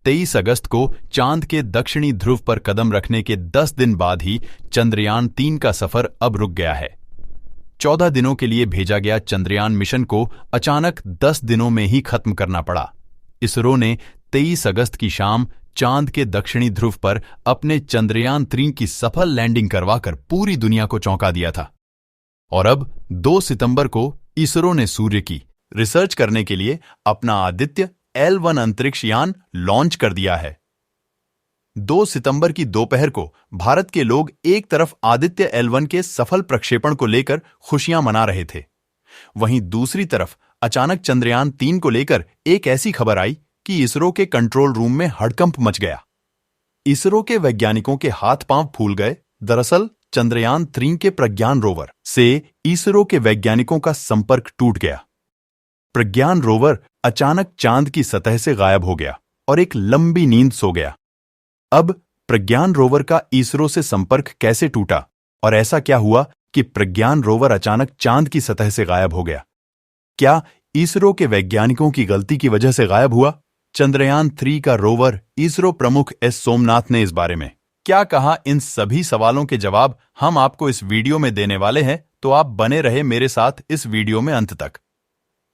23 अगस्त को चांद के दक्षिणी ध्रुव पर कदम रखने के 10 दिन बाद ही चंद्रयान 3 का सफर अब रुक गया है। 14 दिनों के लिए भेजा गया चंद्रयान मिशन को अचानक 10 दिनों में ही खत्म करना पड़ा। इसरो ने 23 अगस्त की शाम चांद के दक्षिणी ध्रुव पर अपने चंद्रयान 3 की सफल लैंडिंग करवाकर पूरी दुनिया को चौंका दिया था। और अब 2 सितंबर को इसरो ने सूर्य की रिसर्च करने के लिए अपना आदित्य L1 अंतरिक्ष यान लॉन्च कर दिया है। 2 सितंबर की दोपहर को भारत के लोग एक तरफ आदित्य L1 के सफल प्रक्षेपण को लेकर खुशियां मना रहे थे, वहीं दूसरी तरफ अचानक चंद्रयान 3 को लेकर एक ऐसी खबर आई कि इसरो के कंट्रोल रूम में हड़कंप मच गया। इसरो के वैज्ञानिकों के हाथ पांव फूल गए। दरअसल चंद्रयान 3 के प्रज्ञान रोवर से इसरो के वैज्ञानिकों का संपर्क टूट गया। प्रज्ञान रोवर अचानक चांद की सतह से गायब हो गया और एक लंबी नींद सो गया। अब प्रज्ञान रोवर का इसरो से संपर्क कैसे टूटा और ऐसा क्या हुआ कि प्रज्ञान रोवर अचानक चांद की सतह से गायब हो गया? क्या इसरो के वैज्ञानिकों की गलती की वजह से गायब हुआ? चंद्रयान 3 का रोवर इसरो प्रमुख एस सोमनाथ ने इस बारे में क्या कहा, इन सभी सवालों के जवाब हम आपको इस वीडियो में देने वाले हैं, तो आप बने रहे मेरे साथ इस वीडियो में अंत तक।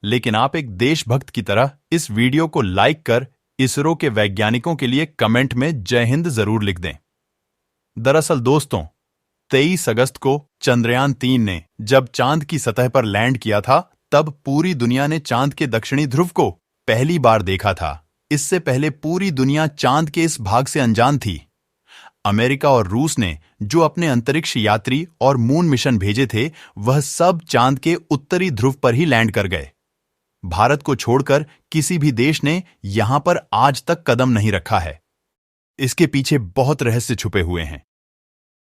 लेकिन आप एक देशभक्त की तरह इस वीडियो को लाइक कर इसरो के वैज्ञानिकों के लिए कमेंट में जय हिंद जरूर लिख दें। दरअसल दोस्तों, 23 अगस्त को चंद्रयान 3 ने जब चांद की सतह पर लैंड किया था, तब पूरी दुनिया ने चांद के दक्षिणी ध्रुव को पहली बार देखा था। इससे पहले पूरी दुनिया चांद के इस भाग से अनजान थी। अमेरिका और रूस ने जो अपने अंतरिक्ष यात्री और मून मिशन भेजे थे, वह सब चांद के उत्तरी ध्रुव पर ही लैंड कर गए। भारत को छोड़कर किसी भी देश ने यहां पर आज तक कदम नहीं रखा है। इसके पीछे बहुत रहस्य छुपे हुए हैं।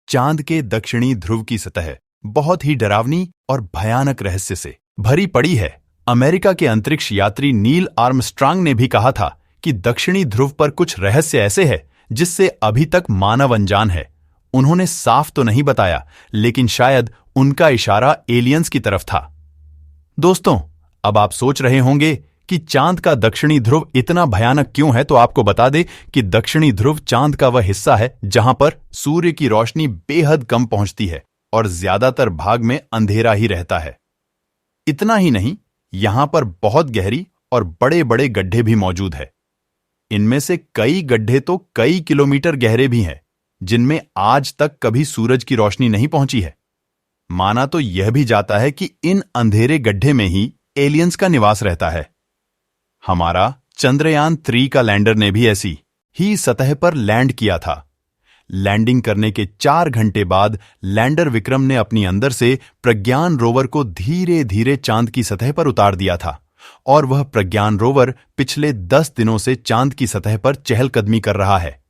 चांद के दक्षिणी ध्रुव की सतह बहुत ही डरावनी और भयानक रहस्य से भरी पड़ी है। अमेरिका के अंतरिक्ष यात्री नील आर्मस्ट्रांग ने भी कहा था कि दक्षिणी ध्रुव पर कुछ रहस्य ऐसे है जिससे अभी तक मानव अनजान है। उन्होंने साफ तो नहीं बताया, लेकिन शायद उनका इशारा एलियंस की तरफ था। दोस्तों, अब आप सोच रहे होंगे कि चांद का दक्षिणी ध्रुव इतना भयानक क्यों है, तो आपको बता दें कि दक्षिणी ध्रुव चांद का वह हिस्सा है जहां पर सूर्य की रोशनी बेहद कम पहुंचती है और ज्यादातर भाग में अंधेरा ही रहता है। इतना ही नहीं, यहां पर बहुत गहरी और बड़े बड़े गड्ढे भी मौजूद है। इनमें से कई गड्ढे तो कई किलोमीटर गहरे भी हैं, जिनमें आज तक कभी सूरज की रोशनी नहीं पहुंची है। माना तो यह भी जाता है कि इन अंधेरे गड्ढे में ही एलियंस का निवास रहता है। हमारा चंद्रयान 3 का लैंडर ने भी ऐसी ही सतह पर लैंड किया था। लैंडिंग करने के 4 घंटे बाद लैंडर विक्रम ने अपनी अंदर से प्रज्ञान रोवर को धीरे धीरे चांद की सतह पर उतार दिया था, और वह प्रज्ञान रोवर पिछले 10 दिनों से चांद की सतह पर चहलकदमी कर रहा है।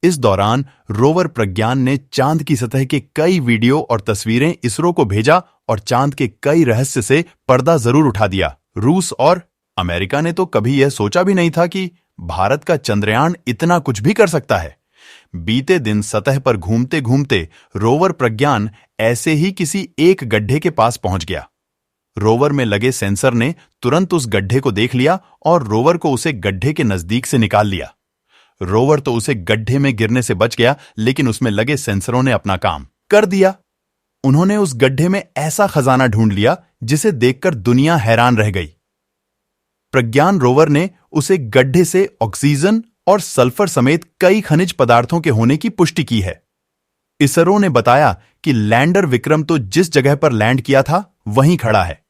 इस दौरान रोवर प्रज्ञान ने चांद की सतह के कई वीडियो और तस्वीरें इसरो को भेजा और चांद के कई रहस्य से पर्दा जरूर उठा दिया। रूस और अमेरिका ने तो कभी यह सोचा भी नहीं था कि भारत का चंद्रयान इतना कुछ भी कर सकता है। बीते दिन सतह पर घूमते घूमते रोवर प्रज्ञान ऐसे ही किसी एक गड्ढे के पास पहुंच गया। रोवर में लगे सेंसर ने तुरंत उस गड्ढे को देख लिया और रोवर को उसे गड्ढे के नजदीक से निकाल लिया। रोवर तो उसे गड्ढे में गिरने से बच गया, लेकिन उसमें लगे सेंसरों ने अपना काम कर दिया। उन्होंने उस गड्ढे में ऐसा खजाना ढूंढ लिया जिसे देखकर दुनिया हैरान रह गई। प्रज्ञान रोवर ने उसे गड्ढे से ऑक्सीजन और सल्फर समेत कई खनिज पदार्थों के होने की पुष्टि की है। इसरो ने बताया कि लैंडर विक्रम तो जिस जगह पर लैंड किया था वहीं खड़ा है,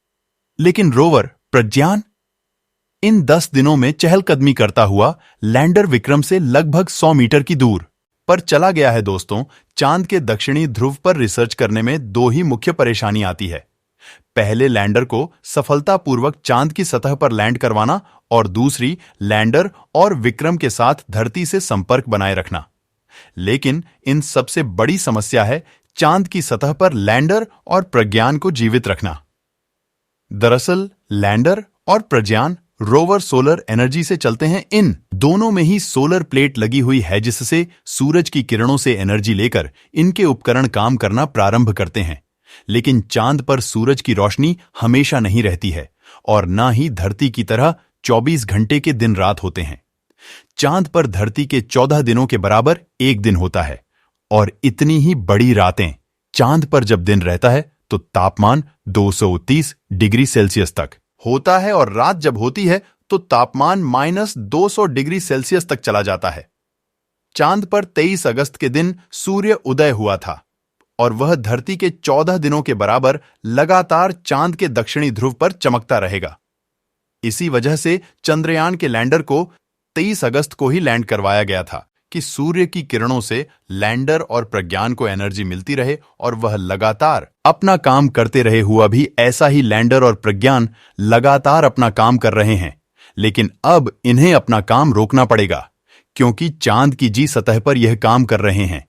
लेकिन रोवर प्रज्ञान इन 10 दिनों में चहलकदमी करता हुआ लैंडर विक्रम से लगभग 100 मीटर की दूर पर चला गया है। दोस्तों, चांद के दक्षिणी ध्रुव पर रिसर्च करने में 2 ही मुख्य परेशानी आती है। पहले लैंडर को सफलतापूर्वक चांद की सतह पर लैंड करवाना, और दूसरी लैंडर और विक्रम के साथ धरती से संपर्क बनाए रखना। लेकिन इन सबसे बड़ी समस्या है चांद की सतह पर लैंडर और प्रज्ञान को जीवित रखना। दरअसल लैंडर और प्रज्ञान रोवर सोलर एनर्जी से चलते हैं। इन दोनों में ही सोलर प्लेट लगी हुई है, जिससे सूरज की किरणों से एनर्जी लेकर इनके उपकरण काम करना प्रारंभ करते हैं। लेकिन चांद पर सूरज की रोशनी हमेशा नहीं रहती है, और ना ही धरती की तरह 24 घंटे के दिन रात होते हैं। चांद पर धरती के 14 दिनों के बराबर एक दिन होता है और इतनी ही बड़ी रातें। चांद पर जब दिन रहता है तो तापमान 230 डिग्री सेल्सियस तक होता है और रात जब होती है तो तापमान -200 डिग्री सेल्सियस तक चला जाता है। चांद पर 23 अगस्त के दिन सूर्य उदय हुआ था और वह धरती के 14 दिनों के बराबर लगातार चांद के दक्षिणी ध्रुव पर चमकता रहेगा। इसी वजह से चंद्रयान के लैंडर को 23 अगस्त को ही लैंड करवाया गया था कि सूर्य की किरणों से लैंडर और प्रज्ञान को एनर्जी मिलती रहे और वह लगातार अपना काम करते रहे। हुआ भी ऐसा ही, लैंडर और प्रज्ञान लगातार अपना काम कर रहे हैं, लेकिन अब इन्हें अपना काम रोकना पड़ेगा क्योंकि चांद की जी सतह पर यह काम कर रहे हैं।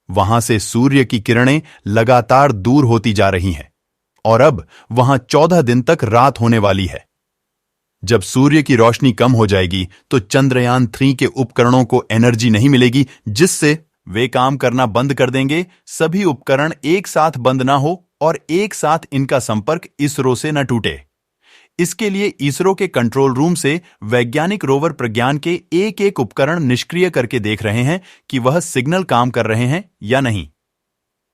वहां से सूर्य की किरणें लगातार दूर होती जा रही हैं और अब वहां 14 दिन तक रात होने वाली है। जब सूर्य की रोशनी कम हो जाएगी तो चंद्रयान 3 के उपकरणों को एनर्जी नहीं मिलेगी, जिससे वे काम करना बंद कर देंगे। सभी उपकरण एक साथ बंद ना हो और एक साथ इनका संपर्क इसरो से न टूटे। इसके लिए इसरो के कंट्रोल रूम से वैज्ञानिक रोवर प्रज्ञान के एक एक उपकरण निष्क्रिय करके देख रहे हैं कि वह सिग्नल काम कर रहे हैं या नहीं।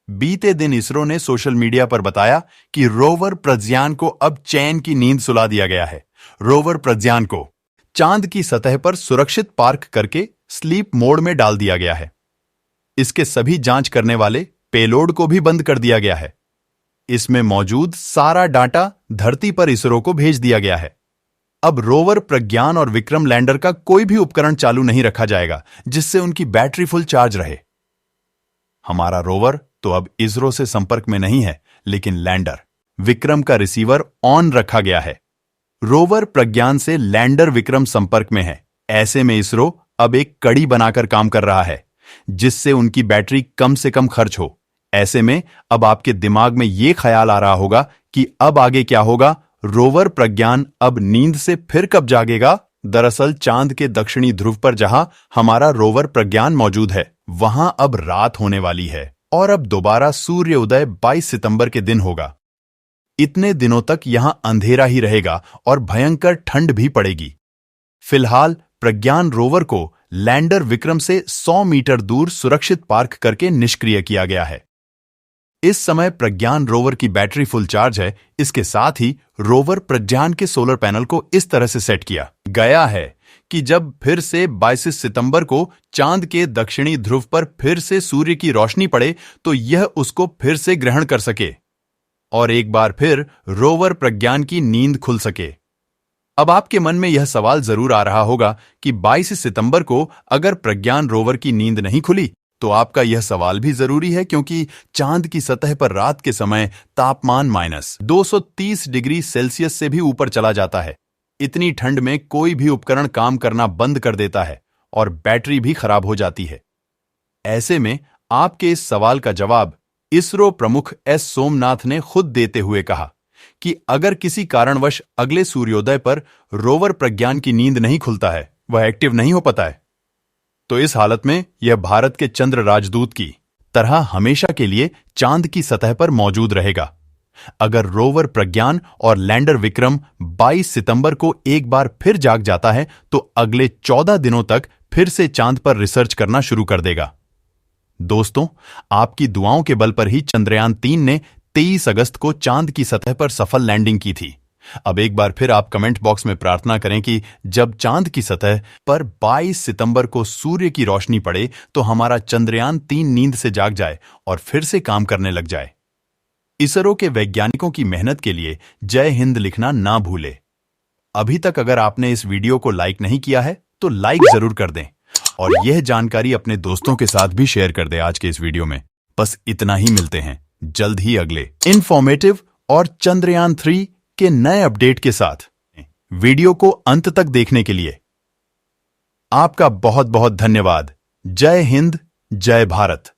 बीते दिन इसरो ने सोशल मीडिया पर बताया कि रोवर प्रज्ञान को अब चैन की नींद सुला दिया गया है। रोवर प्रज्ञान को चांद की सतह पर सुरक्षित पार्क करके स्लीप मोड में डाल दिया गया है। इसके सभी जांच करने वाले पेलोड को भी बंद कर दिया गया है। इसमें मौजूद सारा डाटा धरती पर इसरो को भेज दिया गया है। अब रोवर प्रज्ञान और विक्रम लैंडर का कोई भी उपकरण चालू नहीं रखा जाएगा जिससे उनकी बैटरी फुल चार्ज रहे। हमारा रोवर तो अब इसरो से संपर्क में नहीं है, लेकिन लैंडर विक्रम का रिसीवर ऑन रखा गया है। रोवर प्रज्ञान से लैंडर विक्रम संपर्क में है। ऐसे में इसरो अब एक कड़ी बनाकर काम कर रहा है जिससे उनकी बैटरी कम से कम खर्च हो। ऐसे में अब आपके दिमाग में यह ख्याल आ रहा होगा कि अब आगे क्या होगा। रोवर प्रज्ञान अब नींद से फिर कब जागेगा? दरअसल चांद के दक्षिणी ध्रुव पर जहां हमारा रोवर प्रज्ञान मौजूद है, वहां अब रात होने वाली है और अब दोबारा सूर्य उदय 22 सितंबर के दिन होगा। इतने दिनों तक यहां अंधेरा ही रहेगा और भयंकर ठंड भी पड़ेगी। फिलहाल प्रज्ञान रोवर को लैंडर विक्रम से 100 मीटर दूर सुरक्षित पार्क करके निष्क्रिय किया गया है। इस समय प्रज्ञान रोवर की बैटरी फुल चार्ज है। इसके साथ ही रोवर प्रज्ञान के सोलर पैनल को इस तरह से सेट किया गया है कि जब फिर से 22 सितंबर को चांद के दक्षिणी ध्रुव पर फिर से सूर्य की रोशनी पड़े तो यह उसको फिर से ग्रहण कर सके और एक बार फिर रोवर प्रज्ञान की नींद खुल सके। अब आपके मन में यह सवाल जरूर आ रहा होगा कि 22 सितंबर को अगर प्रज्ञान रोवर की नींद नहीं खुली तो आपका यह सवाल भी जरूरी है, क्योंकि चांद की सतह पर रात के समय तापमान -230 डिग्री सेल्सियस से भी ऊपर चला जाता है। इतनी ठंड में कोई भी उपकरण काम करना बंद कर देता है और बैटरी भी खराब हो जाती है। ऐसे में आपके इस सवाल का जवाब इसरो प्रमुख एस सोमनाथ ने खुद देते हुए कहा कि अगर किसी कारणवश अगले सूर्योदय पर रोवर प्रज्ञान की नींद नहीं खुलता है, वह एक्टिव नहीं हो पाता है, तो इस हालत में यह भारत के चंद्र राजदूत की तरह हमेशा के लिए चांद की सतह पर मौजूद रहेगा। अगर रोवर प्रज्ञान और लैंडर विक्रम 22 सितंबर को एक बार फिर जाग जाता है तो अगले 14 दिनों तक फिर से चांद पर रिसर्च करना शुरू कर देगा। दोस्तों, आपकी दुआओं के बल पर ही चंद्रयान 3 ने 23 अगस्त को चांद की सतह पर सफल लैंडिंग की थी। अब एक बार फिर आप कमेंट बॉक्स में प्रार्थना करें कि जब चांद की सतह पर 22 सितंबर को सूर्य की रोशनी पड़े तो हमारा चंद्रयान 3 नींद से जाग जाए और फिर से काम करने लग जाए। इसरो के वैज्ञानिकों की मेहनत के लिए जय हिंद लिखना ना भूले। अभी तक अगर आपने इस वीडियो को लाइक नहीं किया है तो लाइक जरूर कर दें और यह जानकारी अपने दोस्तों के साथ भी शेयर कर दें। आज के इस वीडियो में बस इतना ही। मिलते हैं जल्द ही अगले इन्फॉर्मेटिव और चंद्रयान 3 के नए अपडेट के साथ। वीडियो को अंत तक देखने के लिए आपका बहुत बहुत धन्यवाद। जय हिंद, जय भारत।